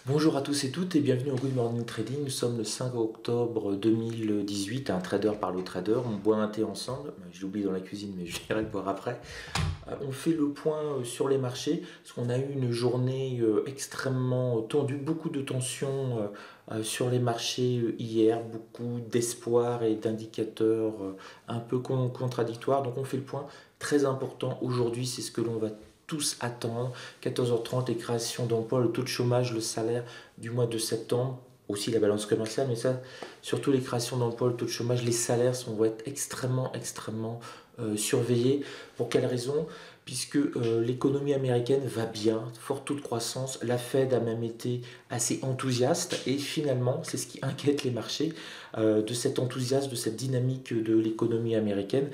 Bonjour à tous et toutes et bienvenue au Good Morning Trading. Nous sommes le 5 octobre 2018, un trader parle au trader, on boit un thé ensemble, je l'oublie dans la cuisine mais je dirais le boire après. On fait le point sur les marchés, parce qu'on a eu une journée extrêmement tendue, beaucoup de tensions sur les marchés hier, beaucoup d'espoir et d'indicateurs un peu contradictoires. Donc on fait le point très important aujourd'hui, c'est ce que l'on va tous attendre. 14h30, les créations d'emplois, le taux de chômage, le salaire du mois de septembre, aussi la balance commerciale, mais ça, surtout les créations d'emplois, le taux de chômage, les salaires vont être extrêmement surveillés. Pour quelles raisons? Puisque l'économie américaine va bien, fort taux de croissance, la Fed a même été assez enthousiaste et finalement, c'est ce qui inquiète les marchés, de cet enthousiasme, de cette dynamique de l'économie américaine.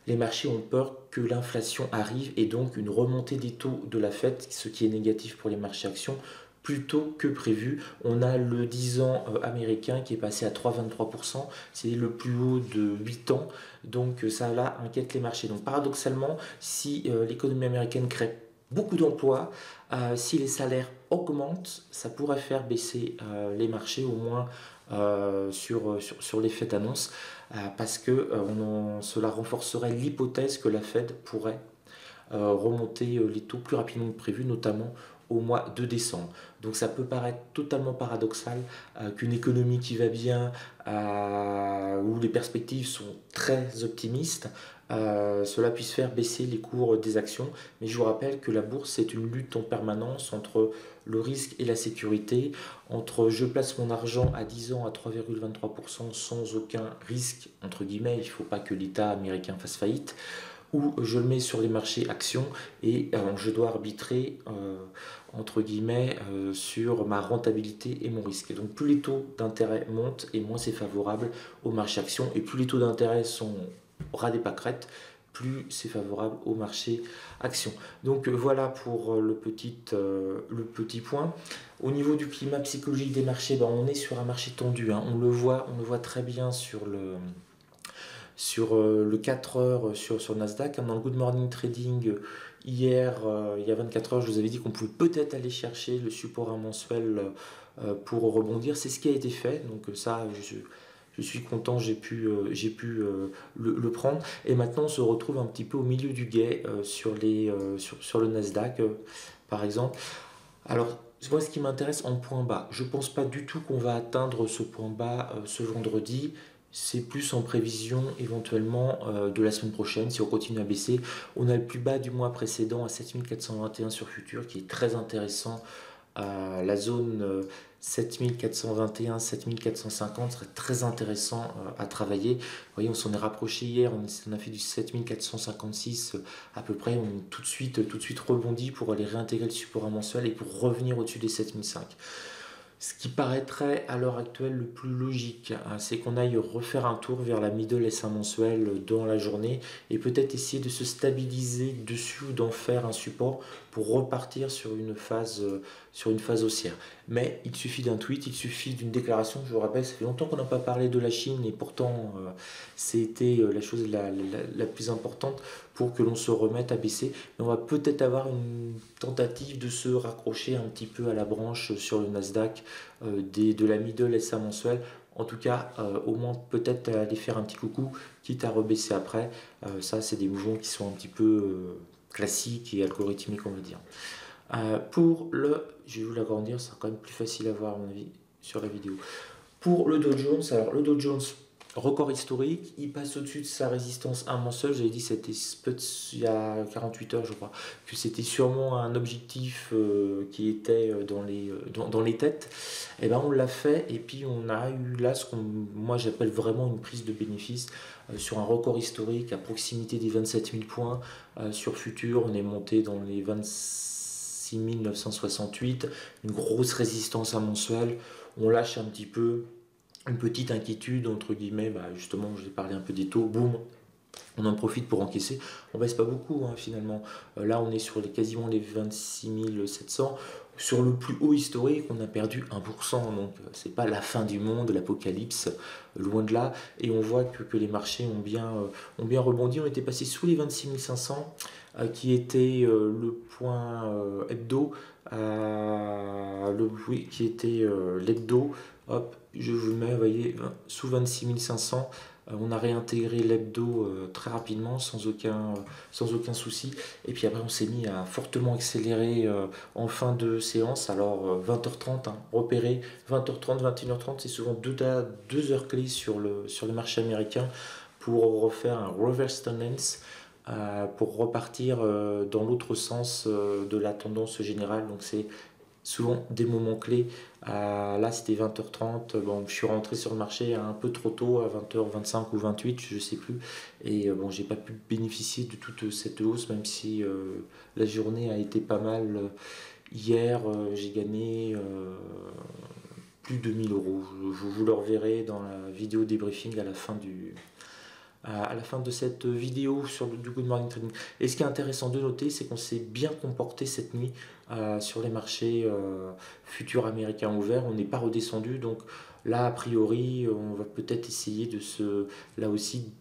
Les marchés ont peur que l'inflation arrive et donc une remontée des taux de la Fed, ce qui est négatif pour les marchés actions, plus tôt que prévu. On a le 10 ans américain qui est passé à 3,23%, c'est le plus haut de 8 ans, donc ça là inquiète les marchés. Donc paradoxalement, si l'économie américaine crée beaucoup d'emplois, si les salaires augmentent, ça pourrait faire baisser les marchés, au moins sur l'effet d'annonce, parce que cela renforcerait l'hypothèse que la Fed pourrait remonter les taux plus rapidement que prévu, notamment au mois de décembre. Donc ça peut paraître totalement paradoxal qu'une économie qui va bien, où les perspectives sont très optimistes, cela puisse faire baisser les cours des actions. Mais je vous rappelle que la bourse, c'est une lutte en permanence entre le risque et la sécurité, entre je place mon argent à 10 ans à 3,23% sans aucun risque, entre guillemets, il ne faut pas que l'État américain fasse faillite, ou je le mets sur les marchés actions et je dois arbitrer entre guillemets sur ma rentabilité et mon risque. Et donc plus les taux d'intérêt montent et moins c'est favorable aux marchés actions, et plus les taux d'intérêt sont au ras des pâquerettes, plus c'est favorable au marché actions. Donc voilà pour le petit point. Au niveau du climat psychologique des marchés, ben, on est sur un marché tendu, hein. On le voit très bien sur le 4 heures sur Nasdaq. Dans le Good Morning Trading, hier, il y a 24 heures, je vous avais dit qu'on pouvait peut-être aller chercher le support à mensuel pour rebondir. C'est ce qui a été fait. Donc ça, je suis content, j'ai pu le prendre. Et maintenant, on se retrouve un petit peu au milieu du gué sur le Nasdaq, par exemple. Alors, moi, ce qui m'intéresse en point bas, je ne pense pas du tout qu'on va atteindre ce point bas ce vendredi. C'est plus en prévision éventuellement de la semaine prochaine, si on continue à baisser. On a le plus bas du mois précédent à 7421 sur Futur, qui est très intéressant. La zone 7421, 7450 serait très intéressant à travailler. Vous voyez, on s'en est rapproché hier, on a fait du 7456 à peu près. On a tout de suite rebondi pour aller réintégrer le support mensuel et pour revenir au-dessus des 7005. Ce qui paraîtrait à l'heure actuelle le plus logique, hein, c'est qu'on aille refaire un tour vers la middle S1 mensuelle dans la journée et peut-être essayer de se stabiliser dessus ou d'en faire un support pour repartir sur une phase haussière. Mais il suffit d'un tweet, il suffit d'une déclaration. Je vous rappelle, ça fait longtemps qu'on n'a pas parlé de la Chine et pourtant c'était la chose la plus importante pour que l'on se remette à baisser. Mais on va peut-être avoir une tentative de se raccrocher un petit peu à la branche sur le Nasdaq de la middle SA mensuelle. En tout cas, au moins peut-être aller faire un petit coucou, quitte à rebaisser après. Ça, c'est des mouvements qui sont un petit peu classiques et algorithmiques, on va dire. Je vais vous l'agrandir, ça sera quand même plus facile à voir à mon avis sur la vidéo. Pour le Dow Jones, alors le Dow Jones, record historique, il passe au-dessus de sa résistance un mensuel. J'avais dit c'était il y a 48 heures je crois, que c'était sûrement un objectif qui était dans les têtes. Et ben on l'a fait et puis on a eu là ce qu'on moi j'appelle vraiment une prise de bénéfice sur un record historique à proximité des 27 000 points. Sur Futur on est monté dans les 26 968, une grosse résistance à mensuel. On lâche un petit peu, une petite inquiétude entre guillemets, justement je vais parler un peu des taux, boum, on en profite pour encaisser. On baisse pas beaucoup hein, finalement. Là on est sur quasiment les 26 700. Sur le plus haut historique, on a perdu 1%, donc c'est pas la fin du monde, l'apocalypse, loin de là. Et on voit que les marchés ont bien rebondi. On était passé sous les 26 500, qui était le point hebdo oui, qui était l'hebdo. Hop, je vous le mets, vous voyez, sous 26 500. On a réintégré l'hebdo très rapidement, sans aucun souci. Et puis après, on s'est mis à fortement accélérer en fin de séance. Alors, 20h30, hein, repéré, 20h30, 21h30, c'est souvent deux heures clés sur le marché américain pour refaire un reverse tendance, pour repartir dans l'autre sens de la tendance générale. Donc, c'est souvent des moments clés. Là, c'était 20h30. Bon, je suis rentré sur le marché un peu trop tôt, à 20h25 ou 28, je sais plus. Et bon, j'ai pas pu bénéficier de toute cette hausse, même si la journée a été pas mal. Hier, j'ai gagné plus de 1000 euros. Vous le reverrez dans la vidéo débriefing à la fin de cette vidéo sur du Good Morning Trading. Et ce qui est intéressant de noter, c'est qu'on s'est bien comporté cette nuit sur les marchés futurs américains ouverts. On n'est pas redescendu, donc là, a priori, on va peut-être essayer là aussi,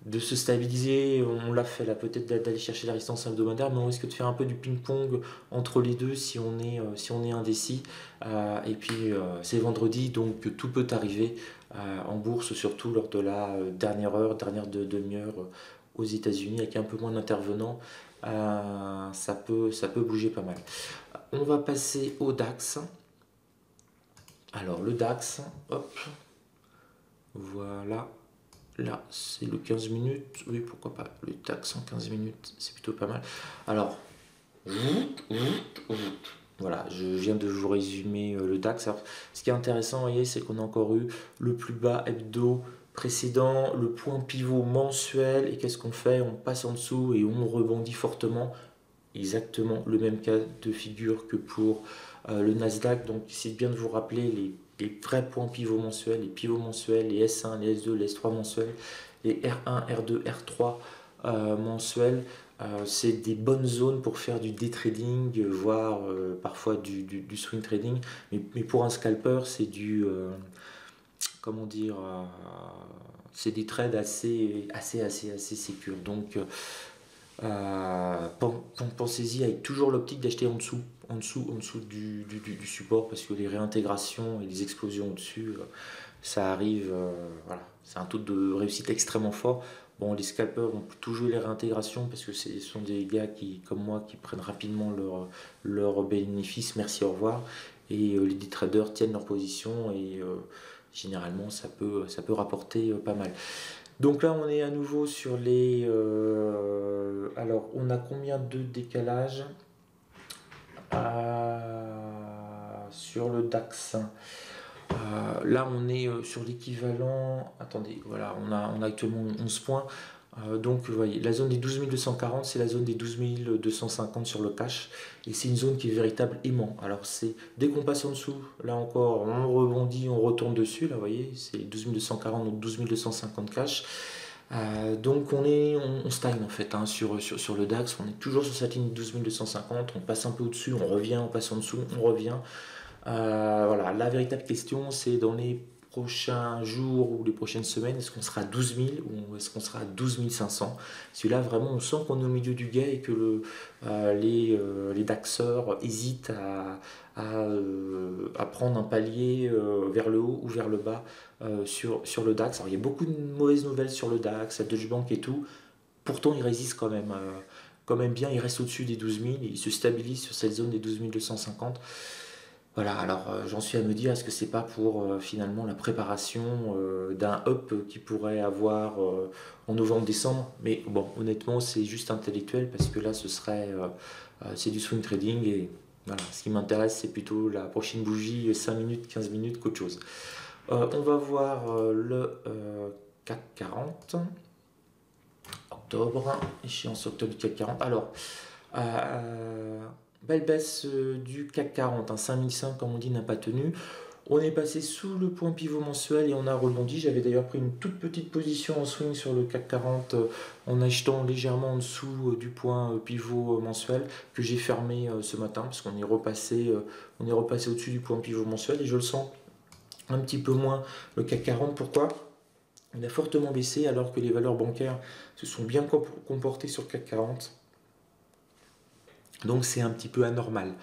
de se stabiliser. On l'a fait là, peut-être d'aller chercher la résistance hebdomadaire, mais on risque de faire un peu du ping-pong entre les deux si on est indécis. Et puis c'est vendredi, donc tout peut arriver en bourse, surtout lors de la dernière demi-heure aux États-Unis, avec un peu moins d'intervenants. Ça peut bouger pas mal. On va passer au DAX. Alors le DAX, hop, voilà. Là, c'est le 15 minutes. Oui, pourquoi pas. Le DAX en 15 minutes, c'est plutôt pas mal. Alors, voilà, je viens de vous résumer le DAX. Alors, ce qui est intéressant, vous voyez, c'est qu'on a encore eu le plus bas hebdo précédent, le point pivot mensuel. Et qu'est-ce qu'on fait? On passe en dessous et on rebondit fortement. Exactement le même cas de figure que pour le Nasdaq. Donc, c'est bien de vous rappeler les vrais points pivots mensuels, les pivots mensuels, les S1, les S2, les S3 mensuels, les R1, R2, R3 mensuels. C'est des bonnes zones pour faire du day trading, voire parfois du swing trading. Mais pour un scalper, c'est comment dire, c'est des trades assez sécures. Donc, pensez-y avec toujours l'optique d'acheter en dessous du support, parce que les réintégrations et les explosions au-dessus, ça arrive, voilà, c'est un taux de réussite extrêmement fort. Bon, les scalpers ont plutôt joué les réintégrations parce que ce sont des gars comme moi, qui prennent rapidement leur bénéfice, merci, au revoir. Et les day traders tiennent leur position et généralement ça peut rapporter pas mal. Donc là, on est à nouveau sur les... alors, on a combien de décalage sur le DAX? Là, on est sur l'équivalent... Attendez, voilà, on a actuellement 11 points. Donc, vous voyez, la zone des 12 240, c'est la zone des 12 250 sur le cash. Et c'est une zone qui est véritable aimant. Alors, dès qu'on passe en dessous, là encore, on rebondit, on retourne dessus. Là, vous voyez, c'est 12 240 ou 12 250 cash. Donc, on stagne en fait, hein, sur le DAX. On est toujours sur cette ligne 12 250. On passe un peu au-dessus, on revient, on passe en dessous, on revient. Voilà, la véritable question, c'est dans les prochains jours ou les prochaines semaines, est-ce qu'on sera à 12 000 ou est-ce qu'on sera à 12 500? Celui-là, vraiment, on sent qu'on est au milieu du guet et que les DAXeurs hésitent à prendre un palier vers le haut ou vers le bas sur le DAX. Alors, il y a beaucoup de mauvaises nouvelles sur le DAX, la Deutsche Bank et tout. Pourtant, il résiste quand même bien. Il reste au-dessus des 12 000. Il se stabilise sur cette zone des 12 250. Voilà, alors j'en suis à me dire, est-ce que c'est pas pour finalement la préparation d'un up qui pourrait avoir en novembre-décembre? Mais bon, honnêtement, c'est juste intellectuel parce que là, c'est du swing trading et voilà, ce qui m'intéresse, c'est plutôt la prochaine bougie 5 minutes, 15 minutes qu'autre chose. On va voir le CAC 40, octobre, échéance octobre du CAC 40. Alors, belle baisse du CAC 40, hein, 5005 comme on dit n'a pas tenu. On est passé sous le point pivot mensuel et on a rebondi. J'avais d'ailleurs pris une toute petite position en swing sur le CAC 40 en achetant légèrement en dessous du point pivot mensuel que j'ai fermé ce matin parce qu'on est repassé au-dessus du point pivot mensuel et je le sens un petit peu moins le CAC 40. Pourquoi? Il a fortement baissé alors que les valeurs bancaires se sont bien comportées sur le CAC 40. Donc c'est un petit peu anormal.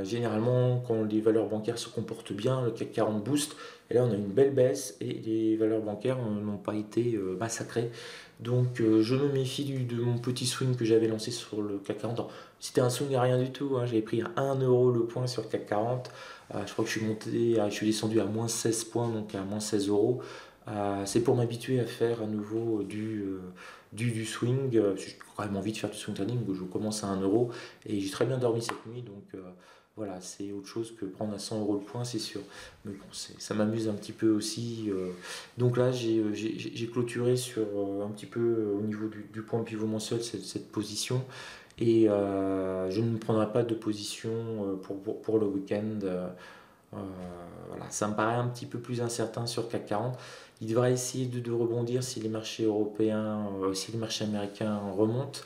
Généralement, quand les valeurs bancaires se comportent bien, le CAC 40 booste. Et là, on a une belle baisse et les valeurs bancaires n'ont pas été massacrées. Donc, je me méfie de mon petit swing que j'avais lancé sur le CAC 40. Alors, c'était un swing à rien du tout, hein. J'avais pris à 1 € le point sur le CAC 40. Je crois que je suis descendu à moins 16 points, donc à moins 16 €. C'est pour m'habituer à faire à nouveau du swing. J'ai quand même envie de faire du swing trading, où je commence à 1 € et j'ai très bien dormi cette nuit. Donc voilà, c'est autre chose que prendre à 100 € le point, c'est sûr. Mais bon, ça m'amuse un petit peu aussi. Donc là, j'ai clôturé sur un petit peu au niveau du point pivot mensuel cette position. Et je ne prendrai pas de position pour le week-end. Euh, voilà, ça me paraît un petit peu plus incertain sur le CAC 40. Il devrait essayer de rebondir si les marchés européens, si les marchés américains remontent.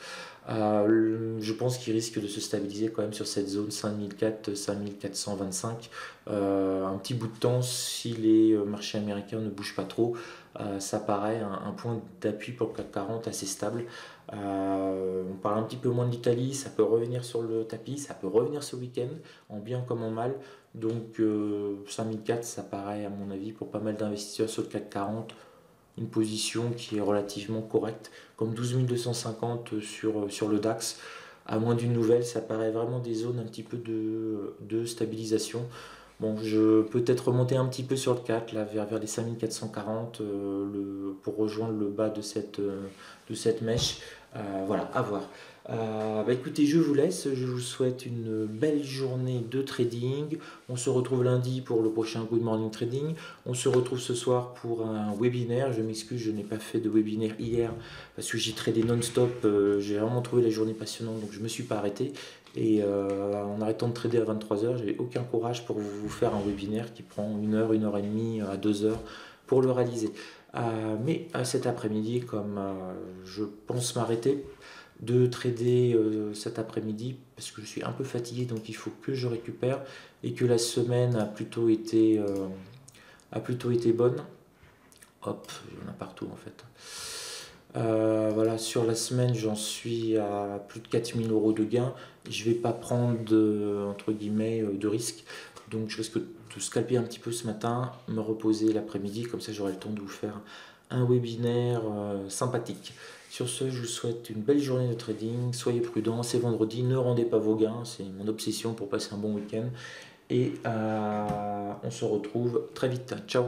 Je pense qu'il risque de se stabiliser quand même sur cette zone 5004, 5425. Un petit bout de temps si les marchés américains ne bougent pas trop. Ça paraît un point d'appui pour le CAC 40 assez stable. On parle un petit peu moins de l'Italie, ça peut revenir sur le tapis, ça peut revenir ce week-end, en bien comme en mal. Donc 5004, ça paraît à mon avis pour pas mal d'investisseurs sur le CAC 40 une position qui est relativement correcte, comme 12 250 sur le DAX. À moins d'une nouvelle, ça paraît vraiment des zones un petit peu de stabilisation. Bon, je peux peut-être remonter un petit peu sur le 4, là, vers les 5440 pour rejoindre le bas de cette mèche. Voilà, à voir. Écoutez, je vous laisse, je vous souhaite une belle journée de trading. On se retrouve lundi pour le prochain Good Morning Trading. On se retrouve ce soir pour un webinaire. Je m'excuse, je n'ai pas fait de webinaire hier parce que j'ai tradé non-stop. J'ai vraiment trouvé la journée passionnante, donc je ne me suis pas arrêté. Et en arrêtant de trader à 23 h, j'avais aucun courage pour vous faire un webinaire qui prend 1 heure, 1 h 30 à 2 h pour le réaliser. Mais cet après-midi, comme je pense m'arrêter de trader cet après-midi, parce que je suis un peu fatigué, donc il faut que je récupère, et que la semaine a plutôt été bonne. Hop, il y en a partout en fait. Voilà, sur la semaine, j'en suis à plus de 4000 € de gains. Je vais pas prendre entre guillemets de risque. Donc je risque de scalper un petit peu ce matin, me reposer l'après-midi, comme ça j'aurai le temps de vous faire un webinaire sympathique. Sur ce, je vous souhaite une belle journée de trading. Soyez prudents, c'est vendredi, ne rendez pas vos gains, c'est mon obsession pour passer un bon week-end. Et on se retrouve très vite. Ciao!